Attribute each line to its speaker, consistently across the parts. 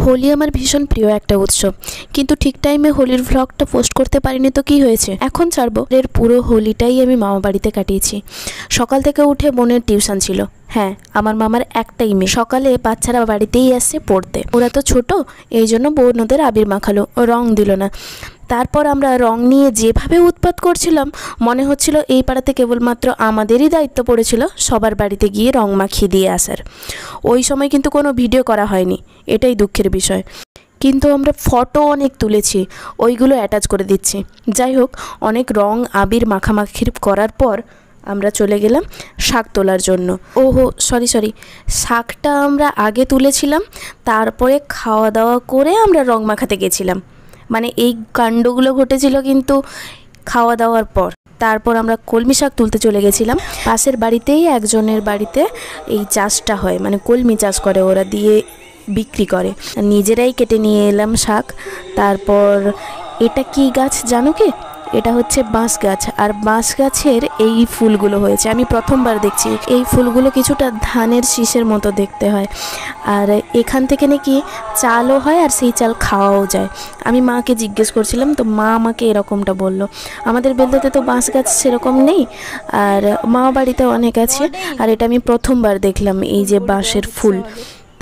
Speaker 1: হোলি আমার ভীষণ প্রিয় একটা উৎসব, কিন্তু ঠিক টাইমে হোলির ভ্লগটা পোস্ট করতে পারিনি তো কি হয়েছে, এখন ছাড়বো। এর পুরো হোলিটাই আমি মামা বাড়িতে কাটিয়েছি। সকাল থেকে উঠে বোনের টিউশন ছিল। হ্যাঁ, আমার মামার একটাই মেয়ে। সকালে বাচ্চারা বাড়িতেই আসছে পড়তে, ওরা তো ছোট, এই জন্য বোন ওদের আবির মাখালো, রং দিল না। তারপর আমরা রং নিয়ে যেভাবে উৎপাত করছিলাম, মনে হচ্ছিল এই পাড়াতে কেবলমাত্র আমাদেরই দায়িত্ব পড়েছিল সবার বাড়িতে গিয়ে রং মাখিয়ে দিয়ে আসার। ওই সময় কিন্তু কোনো ভিডিও করা হয়নি, এটাই দুঃখের বিষয়। কিন্তু আমরা ফটো অনেক তুলেছি, ওইগুলো অ্যাটাচ করে দিচ্ছি। যাই হোক, অনেক রং আবির মাখামাখির করার পর আমরা চলে গেলাম শাক তোলার জন্য। সরি শাকটা আমরা আগে তুলেছিলাম, তারপরে খাওয়া দাওয়া করে আমরা রং মাখাতে গেছিলাম। মানে এই কাণ্ডগুলো ঘটেছিল কিন্তু খাওয়া দাওয়ার পর। তারপর আমরা কলমি শাক তুলতে চলে গেছিলাম। পাশের বাড়িতেই একজনের বাড়িতে এই চাষটা হয়, মানে কলমি চাষ করে, ওরা দিয়ে বিক্রি করে। নিজেরাই কেটে নিয়ে এলাম শাক। তারপর এটা কি গাছ জানো কি? এটা হচ্ছে বাঁশ গাছ, আর বাঁশ গাছের এই ফুলগুলো হয়েছে। আমি প্রথমবার দেখছি। এই ফুলগুলো কিছুটা ধানের শীষের মতো দেখতে হয়, আর এখান থেকে নাকি চালও হয়, আর সেই চাল খাওয়াও যায়। আমি মাকে জিজ্ঞেস করছিলাম, তো মা আমাকে এরকমটা বলল। আমাদের বেলদাতে তো বাঁশ গাছ সেরকম নেই, আর মা বাড়িতে অনেক আছে, আর এটা আমি প্রথমবার দেখলাম এই যে বাঁশের ফুল।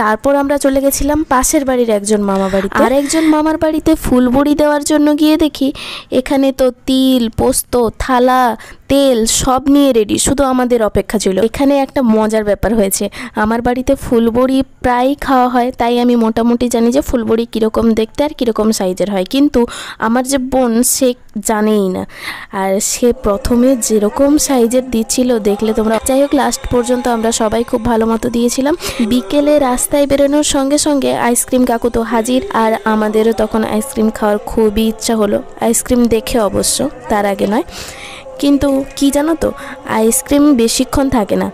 Speaker 1: তারপর আমরা চলে গেছিলাম পাশের বাড়ির একজন মামা বাড়িতে। আর একজন মামার বাড়িতে ফুল বড়ি দেওয়ার জন্য গিয়ে দেখি এখানে তো তিল, পোস্ত, থালা, তেল সব নিয়ে রেডি, শুধু আমাদের অপেক্ষা ছিল। এখানে একটা মজার ব্যাপার হয়েছে, আমার বাড়িতে ফুলবড়ি প্রায়ই খাওয়া হয়, তাই আমি মোটামুটি জানি যে ফুলবড়ি কীরকম দেখতে আর কীরকম সাইজের হয়। কিন্তু আমার যে বোন, সে জানেই না, আর সে প্রথমে যেরকম সাইজের দিচ্ছিল দেখলে তোমরা। যাই হোক, লাস্ট পর্যন্ত আমরা সবাই খুব ভালো মতো দিয়েছিলাম। বিকেলে রাস্তায় বেরোনোর সঙ্গে সঙ্গে আইসক্রিম কাকু তো হাজির, আর আমাদেরও তখন আইসক্রিম খাওয়ার খুবই ইচ্ছা হলো। আইসক্রিম দেখে অবশ্য, তার আগে নয়। কিন্তু কি জানো তো, আইসক্রিম বেশিক্ষণ থাকে না,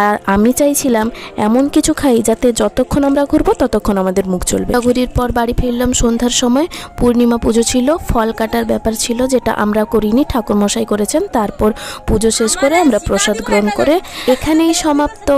Speaker 1: আর আমি চাইছিলাম এমন কিছু খাই যাতে যতক্ষণ আমরা ঘুরবো ততক্ষণ আমাদের মুখ চলবে। ঘুরির পর বাড়ি ফিরলাম সন্ধ্যার সময়। পূর্ণিমা পুজো ছিল, ফল কাটার ব্যাপার ছিল, যেটা আমরা করিনি, ঠাকুরমশাই করেছেন। তারপর পুজো শেষ করে আমরা প্রসাদ গ্রহণ করে এখানেই সমাপ্ত।